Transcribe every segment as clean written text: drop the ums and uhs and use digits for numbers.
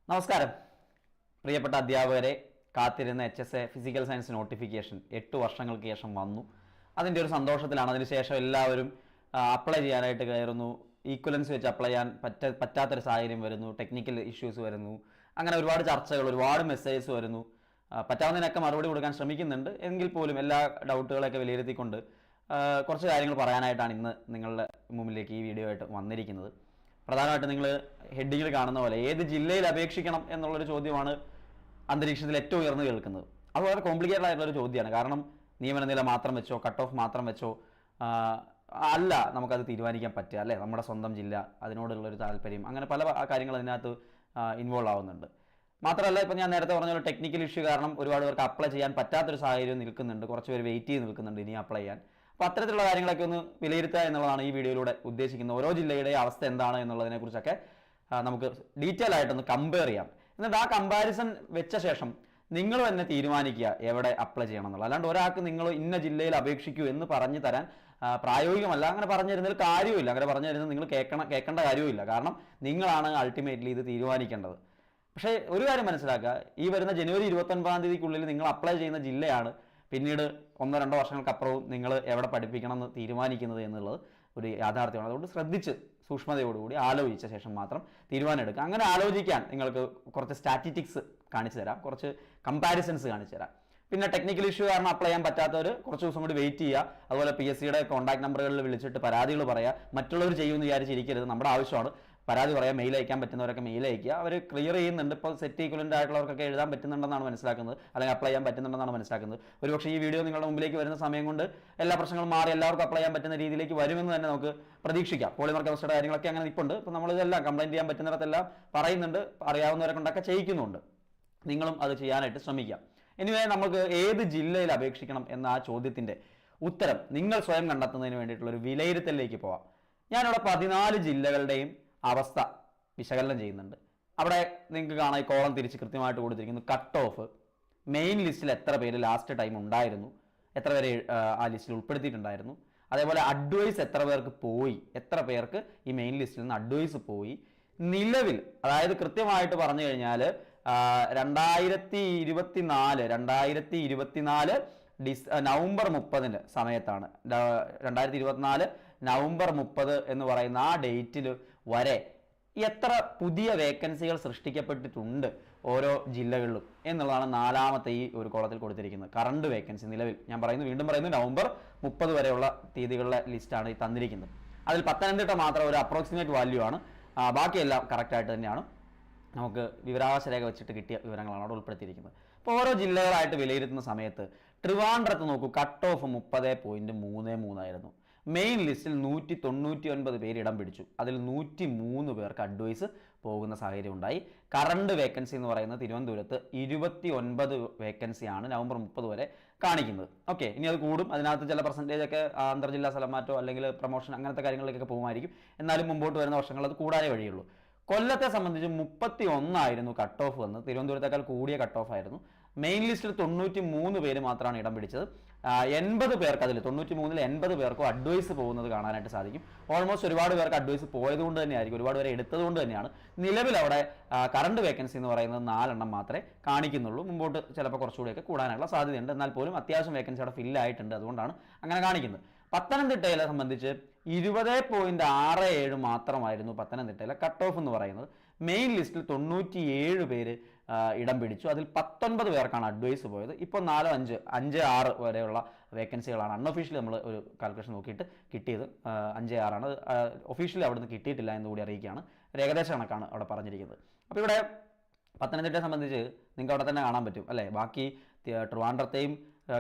നമസ്കാരം പ്രിയപ്പെട്ട അധ്യാപകരെ, കാത്തിരുന്ന HSA ഫിസിക്കൽ സയൻസ് നോട്ടിഫിക്കേഷൻ 8 വർഷങ്ങൾക്ക് ശേഷം വന്നു. അതിൻ്റെ ഒരു സന്തോഷത്തിലാണ്. അതിനുശേഷം എല്ലാവരും അപ്ലൈ ചെയ്യാനായിട്ട് കയറുന്നു. ഈക്വലൻസ് വെച്ച് അപ്ലൈ ചെയ്യാൻ പറ്റാത്തൊരു സാഹചര്യം വരുന്നു, ടെക്നിക്കൽ ഇഷ്യൂസ് വരുന്നു, അങ്ങനെ ഒരുപാട് ചർച്ചകൾ, ഒരുപാട് മെസ്സേജസ് വരുന്നു. പറ്റാവുന്നതിനൊക്കെ മറുപടി കൊടുക്കാൻ ശ്രമിക്കുന്നുണ്ട്. എങ്കിൽ പോലും എല്ലാ ഡൗട്ടുകളൊക്കെ വിലയിരുത്തിക്കൊണ്ട് കുറച്ച് കാര്യങ്ങൾ പറയാനായിട്ടാണ് ഇന്ന് നിങ്ങളുടെ മുമ്പിലേക്ക് ഈ വീഡിയോ ആയിട്ട് വന്നിരിക്കുന്നത്. പ്രധാനമായിട്ട് നിങ്ങൾ ഹെഡിങ്ങിൽ കാണുന്ന പോലെ ഏത് ജില്ലയിൽ അപേക്ഷിക്കണം എന്നുള്ളൊരു ചോദ്യമാണ് അന്തരീക്ഷത്തിൽ ഏറ്റവും ഉയർന്നു കേൾക്കുന്നത്. അത് വളരെ കോംപ്ലിക്കേറ്റഡ് ആയിട്ടുള്ളൊരു ചോദ്യമാണ്. കാരണം നിയമന നില മാത്രം വെച്ചോ, കട്ട് ഓഫ് മാത്രം വെച്ചോ അല്ല നമുക്കത് തീരുമാനിക്കാൻ പറ്റുക, അല്ലേ? നമ്മുടെ സ്വന്തം ജില്ല, അതിനോടുള്ളൊരു താല്പര്യം, അങ്ങനെ പല കാര്യങ്ങൾ അതിനകത്ത് ഇൻവോൾവ് ആവുന്നുണ്ട്. മാത്രമല്ല, ഇപ്പം ഞാൻ നേരത്തെ പറഞ്ഞ പോലെ ടെക്നിക്കൽ ഇഷ്യൂ കാരണം ഒരുപാട് പേർക്ക് അപ്ലൈ ചെയ്യാൻ പറ്റാത്തൊരു സാഹചര്യം നിൽക്കുന്നുണ്ട്. കുറച്ച് പേര് വെയിറ്റ് ചെയ്ത് നിൽക്കുന്നുണ്ട് ഇനി അപ്ലൈ ചെയ്യാൻ. അപ്പോൾ അത്തരത്തിലുള്ള കാര്യങ്ങളൊക്കെ ഒന്ന് വിലയിരുത്തുക എന്നുള്ളതാണ് ഈ വീഡിയോയിലൂടെ ഉദ്ദേശിക്കുന്നത്. ഓരോ ജില്ലയുടെ അവസ്ഥ എന്താണ് എന്നുള്ളതിനെക്കുറിച്ചൊക്കെ നമുക്ക് ഡീറ്റെയിൽ ആയിട്ടൊന്ന് കമ്പയർ ചെയ്യാം. എന്നിട്ട് ആ കമ്പാരിസൺ വെച്ച ശേഷം നിങ്ങൾ തന്നെ തീരുമാനിക്കുക എവിടെ അപ്ലൈ ചെയ്യണം എന്നുള്ളത്. അല്ലാണ്ട് ഒരാൾക്ക് നിങ്ങൾ ഇന്ന ജില്ലയിൽ അപേക്ഷിക്കൂ എന്ന് പറഞ്ഞു തരാൻ പ്രായോഗികമല്ല. അങ്ങനെ പറഞ്ഞു തരുന്നതിൽ കാര്യമില്ല. അങ്ങനെ പറഞ്ഞു തരുന്നത് നിങ്ങൾ കേൾക്കേണ്ട കാര്യമില്ല. കാരണം നിങ്ങളാണ് അൾട്ടിമേറ്റ്ലി ഇത് തീരുമാനിക്കേണ്ടത്. പക്ഷേ ഒരു കാര്യം മനസ്സിലാക്കുക, ഈ വരുന്ന ജനുവരി 29-ാം തീയതിക്കുള്ളിൽ നിങ്ങൾ അപ്ലൈ ചെയ്യുന്ന ജില്ലയാണ് പിന്നീട് 1-2 വർഷങ്ങൾക്കപ്പുറവും നിങ്ങൾ എവിടെ പഠിപ്പിക്കണം എന്ന് തീരുമാനിക്കുന്നത് എന്നുള്ളത് ഒരു യാഥാർത്ഥ്യമാണ്. അതുകൊണ്ട് ശ്രദ്ധിച്ച് സൂക്ഷ്മതയോടുകൂടി ആലോചിച്ച ശേഷം മാത്രം തീരുമാനം എടുക്കുക. അങ്ങനെ ആലോചിക്കാൻ നിങ്ങൾക്ക് കുറച്ച് സ്റ്റാറ്റിസ്റ്റിക്സ് കാണിച്ചു തരാം, കുറച്ച് കമ്പാരിസൺസ് കാണിച്ചു തരാം. പിന്നെ ടെക്നിക്കൽ ഇഷ്യൂ കാരണം അപ്ലൈ ചെയ്യാൻ പറ്റാത്തവർ കുറച്ച് ദിവസം കൂടി വെയിറ്റ് ചെയ്യുക. അതുപോലെ PSCയുടെ കോൺടാക്ട് നമ്പറുകളിൽ വിളിച്ചിട്ട് പരാതികൾ പറയുക. മറ്റുള്ളവർ ചെയ്യുമെന്ന് വിചാരിച്ചിരിക്കരുത്. നമ്മുടെ ആവശ്യമാണ്. പരാതി പറയാം, മെയിൽ അയക്കാൻ പറ്റുന്നവരൊക്കെ മെയിൽ അയക്കുക. അവർ ക്ലിയർ ചെയ്യുന്നുണ്ട്. ഇപ്പോൾ സെറ്റ് ഈക്വലൻ്റ് ആയിട്ടുള്ളവർക്കൊക്കെ എഴുതാൻ പറ്റുന്നുണ്ടെന്നാണ് മനസ്സിലാക്കുന്നത്, അല്ലെങ്കിൽ അപ്ലൈ ചെയ്യാൻ പറ്റുന്നുണ്ടെന്നാണ് മനസ്സിലാക്കുന്നത്. ഒരുപക്ഷേ ഈ വീഡിയോ നിങ്ങളുടെ മുമ്പിലേക്ക് വരുന്ന സമയം കൊണ്ട് എല്ലാ പ്രശ്നങ്ങളും മാറി എല്ലാവർക്കും അപ്ലൈ ചെയ്യാൻ പറ്റുന്ന രീതിയിലേക്ക് വരുമെന്ന് തന്നെ നമുക്ക് പ്രതീക്ഷിക്കാം. പോളിമർ കെമിസ്ട്രിയുടെ കാര്യങ്ങളൊക്കെ അങ്ങനെ ഇപ്പുണ്ട്. ഇപ്പോൾ നമ്മളിതെല്ലാം കംപ്ലൈൻറ്റ് ചെയ്യാൻ പറ്റുന്നിടത്തെല്ലാം പറയുന്നുണ്ട്, അറിയാവുന്നവരെ കൊണ്ടൊക്കെ ചെയ്യിക്കുന്നുണ്ട്. നിങ്ങളും അത് ചെയ്യാനായിട്ട് ശ്രമിക്കാം. എനിവേ, നമുക്ക് ഏത് ജില്ലയിൽ അപേക്ഷിക്കണം എന്ന ആ ചോദ്യത്തിൻ്റെ ഉത്തരം നിങ്ങൾ സ്വയം കണ്ടെത്തുന്നതിന് വേണ്ടിയിട്ടുള്ളൊരു വിലയിരുത്തലിലേക്ക് പോവാം. ഞാനിവിടെ 14 ജില്ലകളുടെയും അവസ്ഥ വിശകലനം ചെയ്യുന്നുണ്ട്. അവിടെ നിങ്ങൾക്ക് കാണാം, ഈ കോളം തിരിച്ച് കൃത്യമായിട്ട് കൊടുത്തിരിക്കുന്നു. കട്ട് ഓഫ്, മെയിൻ ലിസ്റ്റിൽ എത്ര പേര് ലാസ്റ്റ് ടൈം ഉണ്ടായിരുന്നു, എത്ര പേര് ആ ലിസ്റ്റിൽ ഉൾപ്പെടുത്തിയിട്ടുണ്ടായിരുന്നു, അതേപോലെ അഡ്വൈസ് എത്ര പേർക്ക് പോയി, എത്ര പേർക്ക് ഈ മെയിൻ ലിസ്റ്റിൽ നിന്ന് അഡ്വൈസ് പോയി, നിലവിൽ, അതായത് കൃത്യമായിട്ട് പറഞ്ഞു കഴിഞ്ഞാൽ 2024 നവംബർ 30 സമയത്താണ്, 2024 നവംബർ 30 എന്ന് പറയുന്ന ആ ഡേറ്റിൽ വരെ എത്ര പുതിയ വേക്കൻസികൾ സൃഷ്ടിക്കപ്പെട്ടിട്ടുണ്ട് ഓരോ ജില്ലകളിലും എന്നുള്ളതാണ് 4ാമത്തെ ഈ ഒരു കോളത്തിൽ കൊടുത്തിരിക്കുന്നത്. കറണ്ട് വേക്കൻസി നിലവിൽ, ഞാൻ വീണ്ടും പറയുന്നു, നവംബർ 30 വരെയുള്ള തീയതികളുടെ ലിസ്റ്റാണ് ഈ തന്നിരിക്കുന്നത്. അതിൽ പത്തനംതിട്ട മാത്രം ഒരു അപ്രോക്സിമേറ്റ് വാല്യൂ ആണ്. ബാക്കിയെല്ലാം കറക്റ്റായിട്ട് തന്നെയാണ്. നമുക്ക് വിവരാവകാശ രേഖ വെച്ചിട്ട് കിട്ടിയ വിവരങ്ങളാണ് അവിടെ ഉൾപ്പെടുത്തിയിരിക്കുന്നത്. അപ്പോൾ ഓരോ ജില്ലകളായിട്ട് വിലയിരുത്തുന്ന സമയത്ത് ട്രിവാൻഡ്രത്ത് നോക്കൂ, കട്ട് ഓഫ് 30.33 ആയിരുന്നു. മെയിൻ ലിസ്റ്റിൽ 199 പേര് ഇടം പിടിച്ചു. അതിൽ 103 പേർക്ക് അഡ്വൈസ് പോകുന്ന സാഹചര്യം ഉണ്ടായി. കറണ്ട് വേക്കൻസി എന്ന് പറയുന്നത് തിരുവനന്തപുരത്ത് 29 വേക്കൻസിയാണ് നവംബർ 30 വരെ കാണിക്കുന്നത്. ഓക്കെ, ഇനി അത് കൂടും. അതിനകത്ത് ചില പെർസെൻറ്റേജൊക്കെ അന്തർജില്ലാ സ്ഥലം മാറ്റോ അല്ലെങ്കിൽ പ്രൊമോഷൻ അങ്ങനത്തെ കാര്യങ്ങളിലേക്കൊക്കെ പോകുമായിരിക്കും. എന്നാലും മുമ്പോട്ട് വരുന്ന വർഷങ്ങൾ അത് കൂടാനേ വഴിയുള്ളൂ. കൊല്ലത്തെ സംബന്ധിച്ച് 31 ആയിരുന്നു കട്ട് ഓഫ് വന്ന്. തിരുവനന്തപുരത്തേക്കാൾ കൂടിയ കട്ട് ഓഫ് ആയിരുന്നു. മെയിൻ ലിസ്റ്റിൽ 93 പേര് മാത്രമാണ് ഇടം പിടിച്ചത്. 80 പേർക്ക്, അതിൽ 93-ൽ 80 പേർക്കും അഡ്വൈസ് പോകുന്നത് കാണാനായിട്ട് സാധിക്കും. ഓൾമോസ്റ്റ് ഒരുപാട് പേർക്ക് അഡ്വൈസ് പോയതുകൊണ്ട് തന്നെയായിരിക്കും, ഒരുപാട് പേരെ എടുത്തതുകൊണ്ട് തന്നെയാണ് നിലവിൽ അവിടെ കറണ്ട് വേക്കൻസി എന്ന് പറയുന്നത് 4 എണ്ണം മാത്രമേ കാണിക്കുന്നുള്ളൂ. മുമ്പോട്ട് ചിലപ്പോൾ കുറച്ചുകൂടിയൊക്കെ കൂടാനുള്ള സാധ്യതയുണ്ട്. എന്നാൽ പോലും അത്യാവശ്യം വേക്കൻസി അവിടെ ഫില്ലായിട്ടുണ്ട്. അതുകൊണ്ടാണ് അങ്ങനെ കാണിക്കുന്നത്. പത്തനംതിട്ടയെ സംബന്ധിച്ച് 20.67 മാത്രമായിരുന്നു പത്തനംതിട്ടയിലെ കട്ട് ഓഫ് എന്ന് പറയുന്നത്. മെയിൻ ലിസ്റ്റിൽ 97 പേര് ഇടം പിടിച്ചു. അതിൽ 19 പേർക്കാണ് അഡ്വൈസ് പോയത്. ഇപ്പോൾ 4-5-6 വരെയുള്ള വേക്കൻസികളാണ് അൺഒഫീഷ്യലി നമ്മൾ ഒരു കാൽക്കുലേഷൻ നോക്കിയിട്ട് കിട്ടിയത്. 5-6 ആണ്. ഒഫീഷ്യലി അവിടുന്ന് കിട്ടിയിട്ടില്ല എന്നുകൂടി അറിയിക്കുകയാണ്. ഏകദേശ കണക്കാണ് അവിടെ പറഞ്ഞിരിക്കുന്നത്. അപ്പോൾ ഇവിടെ പത്തനംതിട്ടയെ സംബന്ധിച്ച് നിങ്ങൾക്ക് അവിടെ തന്നെ കാണാൻ പറ്റും, അല്ലേ? ബാക്കി ട്രിവാൻഡ്രത്തെയും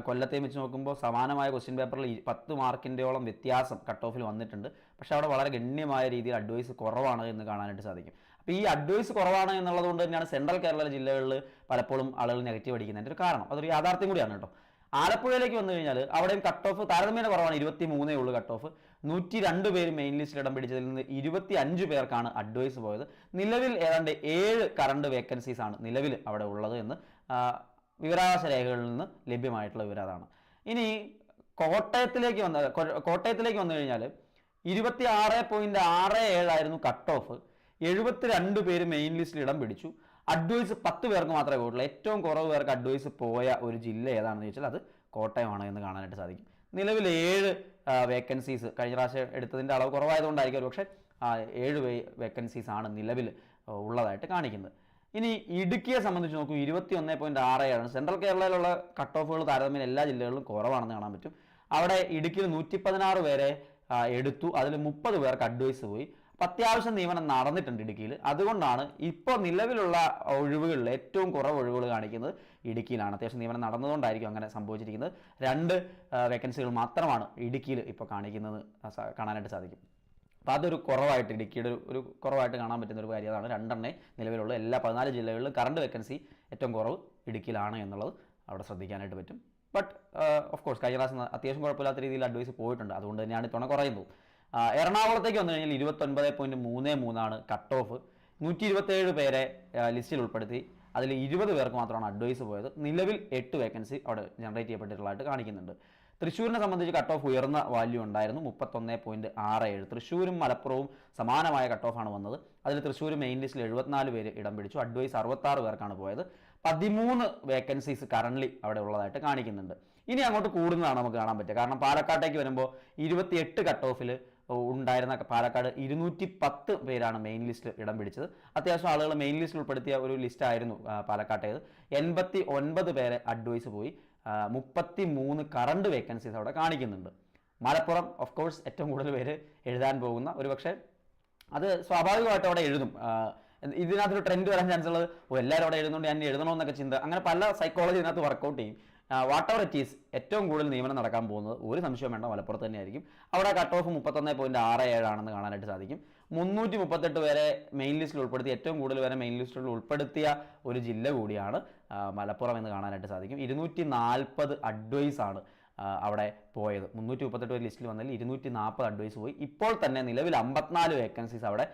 കൊല്ലത്തെയും വെച്ച് നോക്കുമ്പോൾ സമാനമായ ക്വസ്റ്റ്യൻ പേപ്പറിൽ 10 മാർക്കിൻ്റെയോളം വ്യത്യാസം കട്ട് ഓഫിൽ വന്നിട്ടുണ്ട്. പക്ഷേ അവിടെ വളരെ ഗണ്യമായ രീതിയിൽ അഡ്വൈസ് കുറവാണ് എന്ന് കാണാനായിട്ട് സാധിക്കും. അപ്പോൾ ഈ അഡ്വൈസ് കുറവാണ് എന്നുള്ളത് കൊണ്ട് തന്നെയാണ് സെൻട്രൽ കേരള ജില്ലകളിൽ പലപ്പോഴും ആളുകൾ നെഗറ്റീവ് അടിക്കുന്നതിൻ്റെ ഒരു കാരണം. അതൊരു യാഥാർത്ഥ്യം കൂടിയാണ് കേട്ടോ. ആലപ്പുഴയിലേക്ക് വന്നു കഴിഞ്ഞാൽ അവിടെയും കട്ട് ഓഫ് താരതമ്യേന കുറവാണ്. 23 ഉള്ളൂ കട്ട് ഓഫ്. 102 പേര് മെയിൻ ലിസ്റ്റിൽ ഇടം പിടിച്ചതിൽ നിന്ന് 25 പേർക്കാണ് അഡ്വൈസ് പോയത്. നിലവിൽ ഏതാണ്ട് 7 കറണ്ട് വേക്കൻസീസ് ആണ് നിലവിൽ അവിടെ ഉള്ളത് എന്ന് വിവരാവകാശ രേഖകളിൽ നിന്ന് ലഭ്യമായിട്ടുള്ള വിവരം അതാണ്. ഇനി കോട്ടയത്തിലേക്ക് വന്നു കഴിഞ്ഞാൽ 26.67 ആയിരുന്നു കട്ട് ഓഫ്. 72 പേര് മെയിൻ ലിസ്റ്റിൽ ഇടം പിടിച്ചു. അഡ്വൈസ് 10 പേർക്ക് മാത്രമേ പോയിട്ടുള്ളൂ. ഏറ്റവും കുറവ് പേർക്ക് അഡ്വൈസ് പോയ ഒരു ജില്ല ഏതാണെന്ന് ചോദിച്ചാൽ അത് കോട്ടയമാണ് എന്ന് കാണാനായിട്ട് സാധിക്കും. നിലവിൽ 7 വേക്കൻസീസ്, കഴിഞ്ഞ പ്രാവശ്യം എടുത്തതിൻ്റെ അളവ് കുറവായതുകൊണ്ടായിരിക്കും ഒരു പക്ഷേ 7 വേക്കൻസീസ് ആണ് നിലവിൽ ഉള്ളതായിട്ട് കാണിക്കുന്നത്. ഇനി ഇടുക്കിയെ സംബന്ധിച്ച് നോക്കൂ, 21.67. സെൻട്രൽ കേരളയിലുള്ള കട്ട് ഓഫുകൾ താരതമ്യം എല്ലാ ജില്ലകളിലും കുറവാണെന്ന് കാണാൻ പറ്റും. അവിടെ ഇടുക്കിയിൽ 116 പേരെ എടുത്തു, അതിൽ 30 പേർക്ക് അഡ്വൈസ് പോയി. അപ്പം അത്യാവശ്യം നിയമനം നടന്നിട്ടുണ്ട് ഇടുക്കിയിൽ. അതുകൊണ്ടാണ് ഇപ്പോൾ നിലവിലുള്ള ഒഴിവുകളിൽ ഏറ്റവും കുറവ് ഒഴിവുകൾ കാണിക്കുന്നത് ഇടുക്കിയിലാണ്. അത്യാവശ്യം നിയമനം നടന്നതുകൊണ്ടായിരിക്കും അങ്ങനെ സംഭവിച്ചിരിക്കുന്നത്. 2 വേക്കൻസികൾ മാത്രമാണ് ഇടുക്കിയിൽ ഇപ്പോൾ കാണാനായിട്ട് സാധിക്കും. അപ്പോൾ അതൊരു കുറവായിട്ട്, ഇടുക്കിയുടെ ഒരു കുറവായിട്ട് കാണാൻ പറ്റുന്ന ഒരു കാര്യം അതാണ്. 2 നിലവിലുള്ള എല്ലാ 14 ജില്ലകളിലും കറണ്ട് വേക്കൻസി ഏറ്റവും കുറവ് ഇടുക്കിയിലാണ് എന്നുള്ളത് അവിടെ ശ്രദ്ധിക്കാനായിട്ട് പറ്റും. ബട്ട് ഓഫ് കോഴ്സ് കഴിഞ്ഞ പ്രാവശ്യം അത്യാവശ്യം കുഴപ്പമില്ലാത്ത രീതിയിൽ അഡ്വൈസ് പോയിട്ടുണ്ട്. അതുകൊണ്ട് തന്നെയാണ് ഇത്തവണ കുറയുന്നത്. എറണാകുളത്തേക്ക് വന്നു കഴിഞ്ഞാൽ 29.33 കട്ട് ഓഫ്. 127 പേരെ ലിസ്റ്റിൽ ഉൾപ്പെടുത്തി. അതിൽ 20 പേർക്ക് മാത്രമാണ് അഡ്വൈസ് പോയത്. നിലവിൽ 8 വേക്കൻസി അവിടെ ജനറേറ്റ് ചെയ്യപ്പെട്ടിട്ടുള്ളതായിട്ട് കാണിക്കുന്നുണ്ട്. തൃശ്ശൂരിനെ സംബന്ധിച്ച് കട്ട് ഓഫ് ഉയർന്ന വാല്യൂ ഉണ്ടായിരുന്നു, 31.67. തൃശ്ശൂരും മലപ്പുറവും സമാനമായ കട്ട് ഓഫാണ് വന്നത്. അതിൽ തൃശ്ശൂർ മെയിൻ ലിസ്റ്റിൽ 74 പേര് ഇടം പിടിച്ചു. അഡ്വൈസ് 66 പേർക്കാണ് പോയത്. 13 വേക്കൻസീസ് കറണ്ട്ലി അവിടെ ഉള്ളതായിട്ട് കാണിക്കുന്നുണ്ട്. ഇനി അങ്ങോട്ട് കൂടുന്നതാണ് നമുക്ക് കാണാൻ പറ്റുക. കാരണം പാലക്കാട്ടേക്ക് വരുമ്പോൾ 28 കട്ട് ഓഫിൽ ഉണ്ടായിരുന്ന പാലക്കാട് 210 പേരാണ് മെയിൻ ലിസ്റ്റിൽ ഇടം പിടിച്ചത്. അത്യാവശ്യം ആളുകൾ മെയിൻ ലിസ്റ്റിൽ ഉൾപ്പെടുത്തിയ ഒരു ലിസ്റ്റായിരുന്നു പാലക്കാട്ടേത്. 89 പേരെ അഡ്വൈസ് പോയി. 33 കറണ്ട് വേക്കൻസീസ് അവിടെ കാണിക്കുന്നുണ്ട്. മലപ്പുറം ഓഫ് കോഴ്സ് ഏറ്റവും കൂടുതൽ പേര് എഴുതാൻ പോകുന്ന, ഒരു പക്ഷേ അത് സ്വാഭാവികമായിട്ട് അവിടെ എഴുതും. ഇതിനകത്തൊരു ട്രെൻഡ് വരാൻ ചാൻസ് ഉള്ളത് എല്ലാവരും അവിടെ എഴുതുന്നുണ്ട്, ഞാൻ എഴുതണമെന്നൊക്കെ ചിന്ത, അങ്ങനെ പല സൈക്കോളജി ഇതിനകത്ത് വർക്കൗട്ട് ചെയ്യും. വാട്ട് എവർ ഇറ്റ് ഈസ്, ഏറ്റവും കൂടുതൽ നിയമനം നടക്കാൻ പോകുന്നത് ഒരു സംശയം വേണ്ട മലപ്പുറത്ത് തന്നെയായിരിക്കും. അവിടെ കട്ട് ഓഫ് 31.67 ആണെന്ന് കാണാനായിട്ട് സാധിക്കും. 338 പേരെ മെയിൻ ലിസ്റ്റിൽ ഉൾപ്പെടുത്തി, ഏറ്റവും കൂടുതൽ പേരെ മെയിൻ ലിസ്റ്റിൽ ഉൾപ്പെടുത്തിയ ഒരു ജില്ല കൂടിയാണ് മലപ്പുറം എന്ന് കാണാനായിട്ട് സാധിക്കും. 240 അഡ്വൈസ് ആണ് അവിടെ പോയത്. 338 പേര് ലിസ്റ്റിൽ വന്നതിൽ 240 അഡ്വൈസ് പോയി. ഇപ്പോൾ തന്നെ നിലവിൽ 54 വേക്കൻസീസ് അവിടെ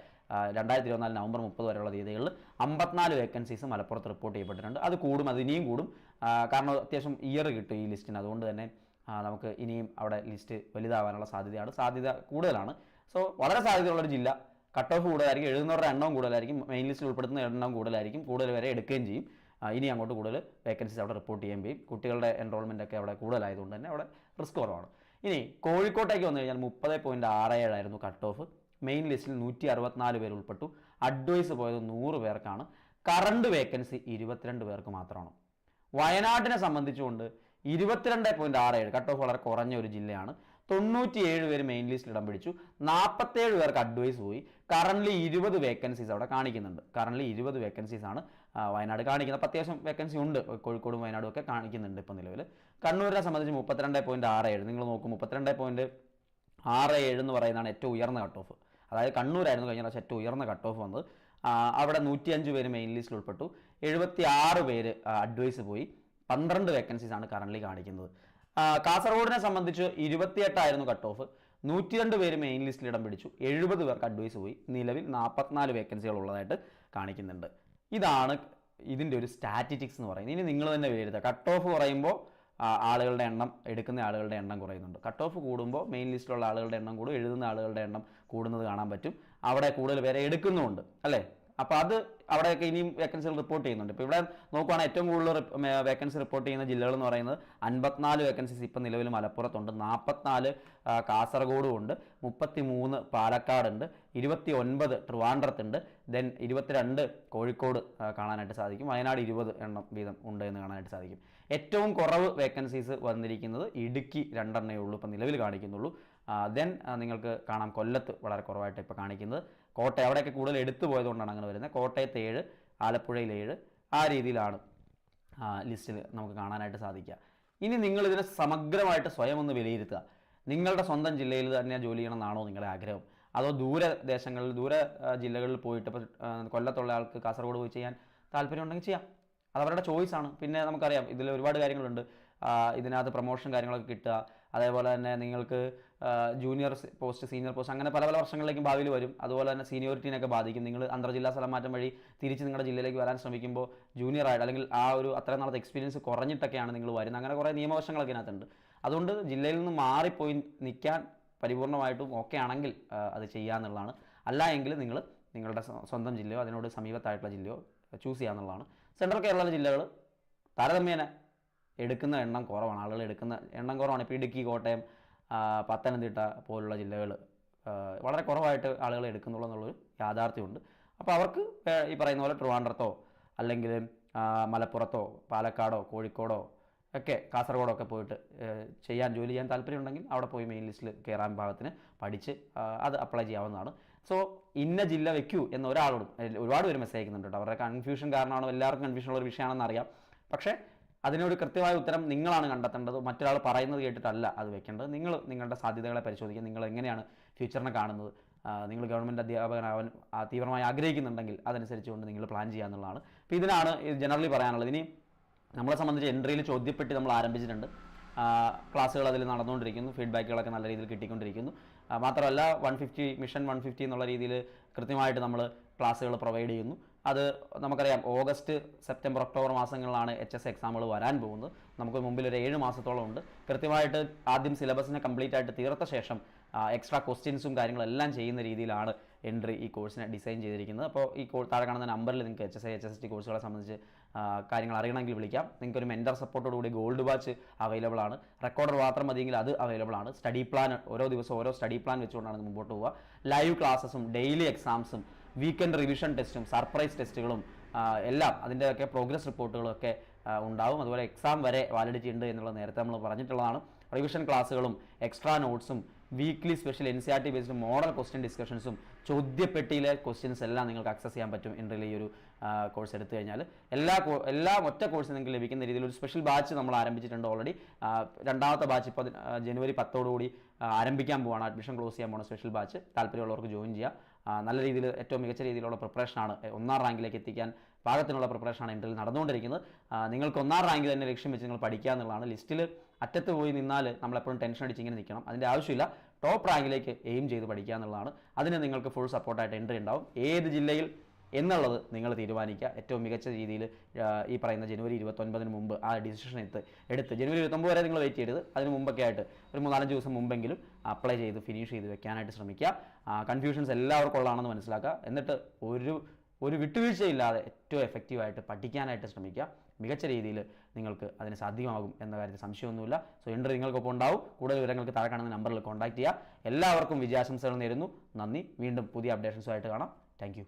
2024 നവംബർ 30 വരെയുള്ള തീയതികളിൽ 54 വേക്കൻസീസ് മലപ്പുറത്ത് റിപ്പോർട്ട് ചെയ്യപ്പെട്ടിട്ടുണ്ട്. അത് കൂടും, അത് ഇനിയും കൂടും. കാരണം അത്യാവശ്യം ഇയർ കിട്ടും ഈ ലിസ്റ്റിന്. അതുകൊണ്ട് തന്നെ നമുക്ക് ഇനിയും അവിടെ ലിസ്റ്റ് വലുതാവാനുള്ള സാധ്യത കൂടുതലാണ്. സോ വളരെ സാധ്യതയുള്ളൊരു ജില്ല. കട്ട് ഓഫ് കൂടുതലായിരിക്കും, എഴുതുന്നവരുടെ എണ്ണവും കൂടുതലായിരിക്കും, മെയിൻ ലിസ്റ്റിൽ ഉൾപ്പെടുത്തുന്ന എണ്ണവും കൂടുതലായിരിക്കും, കൂടുതൽ പേരെ എടുക്കുകയും ചെയ്യും. ഇനി അങ്ങോട്ട് കൂടുതൽ വേക്കൻസീസ് അവിടെ റിപ്പോർട്ട് ചെയ്യുകയും ചെയ്യും. കുട്ടികളുടെ എൻറോൾമെൻ്റ് ഒക്കെ അവിടെ കൂടുതലായതുകൊണ്ട് തന്നെ അവിടെ റിസ്ക് കുറവാണ്. ഇനി കോഴിക്കോട്ടേക്ക് വന്നു കഴിഞ്ഞാൽ 30.67 ആയിരുന്നു കട്ട് ഓഫ്. മെയിൻ ലിസ്റ്റിൽ 164 പേര് ഉൾപ്പെട്ടു. അഡ്വൈസ് പോയത് 100 പേർക്കാണ്. കറണ്ട് വേക്കൻസി 22 പേർക്ക് മാത്രമാണ്. വയനാട്ടിനെ സംബന്ധിച്ചുകൊണ്ട് 22.67 കട്ട് ഓഫ് വളരെ കുറഞ്ഞ ഒരു ജില്ലയാണ്. 97 പേര് മെയിൻ ലിസ്റ്റിൽ ഇടം പിടിച്ചു. 47 പേർക്ക് അഡ്വൈസ് പോയി. കറണ്ട്ലി 20 വേക്കൻസീസ് അവിടെ കാണിക്കുന്നുണ്ട്. കറണ്ട്ലി 20 വേക്കൻസീസ് ആണ് വയനാട് കാണിക്കുന്നത്. അപ്പോൾ അത്യാവശ്യം വേക്കൻസി ഉണ്ട്. കോഴിക്കോടും വയനാടും ഒക്കെ കാണിക്കുന്നുണ്ട് ഇപ്പോൾ നിലവിൽ. കണ്ണൂരിനെ സംബന്ധിച്ച് 32.67 നിങ്ങൾ നോക്കും. 32.67 എന്ന് പറയുന്നതാണ് ഏറ്റവും ഉയർന്ന കട്ട് ഓഫ്. അതായത് കണ്ണൂരായിരുന്നു കഴിഞ്ഞ പ്രാവശ്യം ഏറ്റവും ഉയർന്ന കട്ട് ഓഫ് വന്നത്. അവിടെ 105 പേര് മെയിൻ ലിസ്റ്റിൽ ഉൾപ്പെട്ടു. 76 പേര് അഡ്വൈസ് പോയി. 12 വേക്കൻസീസ് ആണ് കറണ്ട്ലി കാണിക്കുന്നത്. കാസർഗോഡിനെ സംബന്ധിച്ച് 28 ആയിരുന്നു കട്ട് ഓഫ്. 102 പേര് മെയിൻ ലിസ്റ്റിൽ ഇടം പിടിച്ചു. 70 പേർക്ക് അഡ്വൈസ് പോയി. നിലവിൽ 44 വേക്കൻസികൾ ഉള്ളതായിട്ട് കാണിക്കുന്നുണ്ട്. ഇതാണ് ഇതിൻ്റെ ഒരു സ്റ്റാറ്റിസ്റ്റിക്സ് എന്ന് പറയുന്നത്. ഇനി നിങ്ങൾ തന്നെ വിലയിരുത്തുക. കട്ട് ഓഫ് കുറയുമ്പോൾ ആളുകളുടെ എണ്ണം, എടുക്കുന്ന ആളുകളുടെ എണ്ണം കുറയുന്നുണ്ട്. കട്ട് ഓഫ് കൂടുമ്പോൾ മെയിൻ ലിസ്റ്റിലുള്ള ആളുകളുടെ എണ്ണം കൂടും, എഴുതുന്ന ആളുകളുടെ എണ്ണം കൂടുന്നത് കാണാൻ പറ്റും. അവിടെ കൂടുതൽ പേരെ എടുക്കുന്നുമുണ്ട് അല്ലേ. അപ്പോൾ അത് അവിടെയൊക്കെ ഇനിയും വേക്കൻസികൾ റിപ്പോർട്ട് ചെയ്യുന്നുണ്ട്. ഇപ്പോൾ ഇവിടെ നോക്കുകയാണെങ്കിൽ ഏറ്റവും കൂടുതൽ വേക്കൻസി റിപ്പോർട്ട് ചെയ്യുന്ന ജില്ലകൾ എന്ന് പറയുന്നത് 54 വേക്കൻസീസ് ഇപ്പം നിലവിൽ മലപ്പുറത്തുണ്ട്, 44 കാസർഗോഡും ഉണ്ട്, 33 പാലക്കാടുണ്ട്, 29 ട്രിവാൻഡ്രത്തുണ്ട്, ദെൻ 22 കോഴിക്കോട് കാണാനായിട്ട് സാധിക്കും. വയനാട് 20 എണ്ണം വീതം ഉണ്ട് എന്ന് കാണാനായിട്ട് സാധിക്കും. ഏറ്റവും കുറവ് വേക്കൻസീസ് വന്നിരിക്കുന്നത് ഇടുക്കി 2 എണ്ണേ ഉള്ളൂ ഇപ്പം നിലവിൽ കാണിക്കുന്നുള്ളൂ. ദെൻ നിങ്ങൾക്ക് കാണാം കൊല്ലത്ത് വളരെ കുറവായിട്ട് ഇപ്പോൾ കാണിക്കുന്നത്. കോട്ടയം അവിടെയൊക്കെ കൂടുതൽ എടുത്തു പോയതുകൊണ്ടാണ് അങ്ങനെ വരുന്നത്. കോട്ടയത്ത് 7, ആലപ്പുഴയിൽ 7, ആ രീതിയിലാണ് ലിസ്റ്റിൽ നമുക്ക് കാണാനായിട്ട് സാധിക്കുക. ഇനി നിങ്ങൾ ഇതിനെ സമഗ്രമായിട്ട് സ്വയം ഒന്ന് വിലയിരുത്തുക. നിങ്ങളുടെ സ്വന്തം ജില്ലയിൽ തന്നെ ജോലി ചെയ്യണമെന്നാണോ നിങ്ങളുടെ ആഗ്രഹം? അതോ ദൂര ജില്ലകളിൽ പോയിട്ട് ഇപ്പോൾ കൊല്ലത്തുള്ള ആൾക്ക് കാസർഗോഡ് പോയി ചെയ്യാൻ താല്പര്യമുണ്ടെങ്കിൽ ചെയ്യാം, അതവരുടെ ചോയ്സാണ്. പിന്നെ നമുക്കറിയാം ഇതിൽ ഒരുപാട് കാര്യങ്ങളുണ്ട്. ഇതിനകത്ത് പ്രൊമോഷൻ കാര്യങ്ങളൊക്കെ കിട്ടുക, അതേപോലെ തന്നെ നിങ്ങൾക്ക് ജൂനിയർ പോസ്റ്റ്, സീനിയർ പോസ്റ്റ്, അങ്ങനെ പല വർഷങ്ങളിലേക്കും ഭാവിയിൽ വരും. അതുപോലെ തന്നെ സീനിയോറിറ്റീനൊക്കെ ബാധിക്കും. നിങ്ങൾ അന്തർജില്ലാ സ്ഥലം മാറ്റം വഴി തിരിച്ച് നിങ്ങളുടെ ജില്ലയിലേക്ക് വരാൻ ശ്രമിക്കുമ്പോൾ ജൂനിയർ ആയിട്ട്, അല്ലെങ്കിൽ ആ ഒരു അത്രയും നാളത്തെ എക്സ്പീരിയൻസ് കുറഞ്ഞിട്ടൊക്കെയാണ് നിങ്ങൾ വരുന്നത്. അങ്ങനെ കുറേ നിയമവശങ്ങളൊക്കെ ഇതിനകത്തുണ്ട്. അതുകൊണ്ട് ജില്ലയിൽ നിന്ന് മാറിപ്പോയി നിൽക്കാൻ പരിപൂർണമായിട്ടും ഓക്കെ ആണെങ്കിൽ അത് ചെയ്യാന്നുള്ളതാണ്. അല്ല എങ്കിൽ നിങ്ങൾ നിങ്ങളുടെ സ്വന്തം ജില്ലയോ അതിനോട് സമീപത്തായിട്ടുള്ള ജില്ലയോ ചൂസ് ചെയ്യുക എന്നുള്ളതാണ്. സെൻട്രൽ കേരള ജില്ലകൾ താരതമ്യേന എടുക്കുന്ന എണ്ണം കുറവാണ്, ആളുകൾ എടുക്കുന്ന എണ്ണം കുറവാണ്. ഇപ്പോൾ ഇടുക്കി, കോട്ടയം, പത്തനംതിട്ട പോലുള്ള ജില്ലകൾ വളരെ കുറവായിട്ട് ആളുകൾ എടുക്കുന്നുള്ളൂ എന്നുള്ളൊരു യാഥാർത്ഥ്യമുണ്ട്. അപ്പോൾ അവർക്ക് ഈ പറയുന്ന പോലെ ട്രിവാൻഡ്രത്തോ അല്ലെങ്കിൽ മലപ്പുറത്തോ പാലക്കാടോ കോഴിക്കോടോ ഒക്കെ കാസർഗോഡോ ഒക്കെ പോയിട്ട് ജോലി ചെയ്യാൻ താല്പര്യമുണ്ടെങ്കിൽ അവിടെ പോയി മെയിൻ ലിസ്റ്റിൽ കയറാൻ പാകത്തിന് പഠിച്ച് അത് അപ്ലൈ ചെയ്യാവുന്നതാണ്. സോ ഇന്ന ജില്ല വെക്കൂ എന്ന് ഒരാളോടും ഒരുപാട് പേര് മെസ്സേജ് അയക്കുന്നുണ്ട് കേട്ടോ. അവരുടെ കൺഫ്യൂഷൻ കാരണമാണ്, എല്ലാവർക്കും കൺഫ്യൂഷനുള്ള ഒരു വിഷയമാണെന്ന് അറിയാം. പക്ഷേ അതിനൊരു കൃത്യമായ ഉത്തരം നിങ്ങളാണ് കണ്ടെത്തേണ്ടത്. മറ്റൊരാൾ പറയുന്നത് കേട്ടിട്ടല്ല അത് വെക്കേണ്ടത്. നിങ്ങളുടെ സാധ്യതകളെ പരിശോധിക്കുക. നിങ്ങൾ എങ്ങനെയാണ് ഫ്യൂച്ചറിനെ കാണുന്നത്, നിങ്ങൾ ഗവൺമെൻറ് അധ്യാപകനാവാൻ തീവ്രമായി ആഗ്രഹിക്കുന്നുണ്ടെങ്കിൽ അതനുസരിച്ചുകൊണ്ട് നിങ്ങൾ പ്ലാൻ ചെയ്യുക എന്നുള്ളതാണ്. അപ്പോൾ ഇതിനാണ് ജനറലി പറയാനുള്ളത്. ഇനി നമ്മളെ സംബന്ധിച്ച് എൻട്രിയിൽ ചോദ്യപ്പെട്ടി നമ്മൾ ആരംഭിച്ചിട്ടുണ്ട്. ക്ലാസ്സുകൾ അതിൽ നടന്നുകൊണ്ടിരിക്കുന്നു, ഫീഡ്ബാക്കുകളൊക്കെ നല്ല രീതിയിൽ കിട്ടിക്കൊണ്ടിരിക്കുന്നു. മാത്രമല്ല 150 മിഷൻ 150 എന്നുള്ള രീതിയിൽ കൃത്യമായിട്ട് നമ്മൾ ക്ലാസ്സുകൾ പ്രൊവൈഡ് ചെയ്യുന്നു. അത് നമുക്കറിയാം ഓഗസ്റ്റ്, സെപ്റ്റംബർ, ഒക്ടോബർ മാസങ്ങളിലാണ് HS എക്സാമുകൾ വരാൻ പോകുന്നത്. നമുക്ക് മുമ്പിൽ ഒരു 7 മാസത്തോളം ഉണ്ട്. കൃത്യമായിട്ട് ആദ്യം സിലബസിനെ കംപ്ലീറ്റ് ആയിട്ട് തീർത്ത ശേഷം എക്സ്ട്രാ ക്വസ്റ്റ്യൻസും കാര്യങ്ങളെല്ലാം ചെയ്യുന്ന രീതിയിലാണ് എൻട്രി ഈ കോഴ്സിനെ ഡിസൈൻ ചെയ്തിരിക്കുന്നത്. അപ്പോൾ ഈ താഴെ കാണുന്ന നമ്പറിൽ നിങ്ങൾക്ക് HSI HST കോഴ്സുകളെ സംബന്ധിച്ച് കാര്യങ്ങൾ അറിയണമെങ്കിൽ വിളിക്കാം. നിങ്ങൾക്കൊരു മെൻറ്റർ സപ്പോർട്ടോടുകൂടി ഗോൾഡ് ബാച്ച് അവൈലബിൾ ആണ്. റെക്കോർഡർ മാത്രം മതിയെങ്കിൽ അത് അവൈലബിൾ ആണ്. സ്റ്റഡി പ്ലാൻ ഓരോ ദിവസവും ഓരോ സ്റ്റഡി പ്ലാൻ വെച്ചുകൊണ്ടാണ് മുമ്പോട്ട് പോവുക. ലൈവ് ക്ലാസ്സസും ഡെയിലി എക്സാംസും വീക്കെൻഡ് റിവിഷൻ ടെസ്റ്റും സർപ്രൈസ് ടെസ്റ്റുകളും എല്ലാം അതിൻ്റെയൊക്കെ പ്രോഗ്രസ് റിപ്പോർട്ടുകളൊക്കെ ഉണ്ടാവും. അതുപോലെ എക്സാം വരെ വാലിഡിറ്റി ഉണ്ട് എന്നുള്ളത് നേരത്തെ നമ്മൾ പറഞ്ഞിട്ടുള്ളതാണ്. റിവിഷൻ ക്ലാസ്സുകളും എക്സ്ട്രാ നോട്ട്സും weekly special NCERT based model question ഡിസ്കഷൻസും ചോദ്യപ്പെട്ടിയിലെ ക്വസ്റ്റ്യൻസ് എല്ലാം നിങ്ങൾക്ക് ആക്സസ് ചെയ്യാൻ പറ്റും എൻട്രിയിൽ ഈ ഒരു കോഴ്സ് എടുത്തു കഴിഞ്ഞാൽ. എല്ലാ ഒറ്റ കോഴ്സ് നിങ്ങൾക്ക് ലഭിക്കുന്ന രീതിയിൽ ഒരു സ്പെഷ്യൽ ബാച്ച് നമ്മൾ ആരംഭിച്ചിട്ടുണ്ട് ഓൾറെഡി. രണ്ടാമത്തെ ബാച്ച് ഇപ്പോൾ ജനുവരി 10 ആരംഭിക്കാൻ പോവാണ്. അഡ്മിഷൻ ക്ലോസ് ചെയ്യാൻ പോകുന്ന സ്പെഷ്യൽ ബാച്ച്. താല്പര്യമുള്ളവർക്ക് ജോയിൻ ചെയ്യാം. നല്ല രീതിയിൽ ഏറ്റവും മികച്ച രീതിയിലുള്ള പ്രിപ്പറേഷനാണ്, 1ാം റാങ്കിലേക്ക് എത്തിക്കാൻ പാകത്തിനുള്ള പ്രിപ്പറേഷനാണ് എൻട്രിയിൽ നടന്നുകൊണ്ടിരിക്കുന്നത്. നിങ്ങൾക്ക് 1ാം റാങ്ക് തന്നെ ലക്ഷ്യം വെച്ച് നിങ്ങൾ പഠിക്കുക എന്നുള്ളതാണ്. ലിസ്റ്റിൽ അറ്റത്ത് പോയി നിന്നാൽ നമ്മളെപ്പോഴും ടെൻഷൻ അടിച്ച് ഇങ്ങനെ നിൽക്കണം. അതിൻ്റെ ആവശ്യമില്ല. ടോപ്പ് റാങ്കിലേക്ക് എയിം ചെയ്ത് പഠിക്കുക എന്നുള്ളതാണ്. അതിന് നിങ്ങൾക്ക് ഫുൾ സപ്പോർട്ടായിട്ട് എൻട്രി ഉണ്ടാവും. ഏത് ജില്ലയിൽ എന്നുള്ളത് നിങ്ങൾ തീരുമാനിക്കുക. ഏറ്റവും മികച്ച രീതിയിൽ ഈ പറയുന്ന ജനുവരി 29 മുമ്പ് ആ ഡിസിഷൻ എടുത്ത് ജനുവരി 29 വരെ നിങ്ങൾ വെയിറ്റ് ചെയ്യരുത്. അതിന് മുമ്പൊക്കെ ആയിട്ട് ഒരു 3-4 ദിവസം മുമ്പെങ്കിലും അപ്ലൈ ചെയ്ത് ഫിനിഷ് ചെയ്ത് വെക്കാനായിട്ട് ശ്രമിക്കുക. കൺഫ്യൂഷൻസ് എല്ലാവർക്കും ഉള്ളതാണെന്ന് മനസ്സിലാക്കുക. എന്നിട്ട് ഒരു വിട്ടുവീഴ്ചയില്ലാതെ ഏറ്റവും എഫക്റ്റീവായിട്ട് പഠിക്കാനായിട്ട് ശ്രമിക്കുക. മികച്ച രീതിയിൽ നിങ്ങൾക്ക് അതിന് സാധ്യമാകും എന്ന കാര്യത്തിൽ സംശയമൊന്നുമില്ല. സോ എൻട്രി നിങ്ങൾക്കൊപ്പം ഉണ്ടാവും. കൂടുതൽ വിവരങ്ങൾക്ക് താഴെ കാണുന്ന നമ്പറിൽ കോൺടാക്ട് ചെയ്യുക. എല്ലാവർക്കും വിജയാശംസകൾ നേരുന്നു. നന്ദി. വീണ്ടും പുതിയ അപ്ഡേഷൻസുമായിട്ട് കാണാം. Thank you.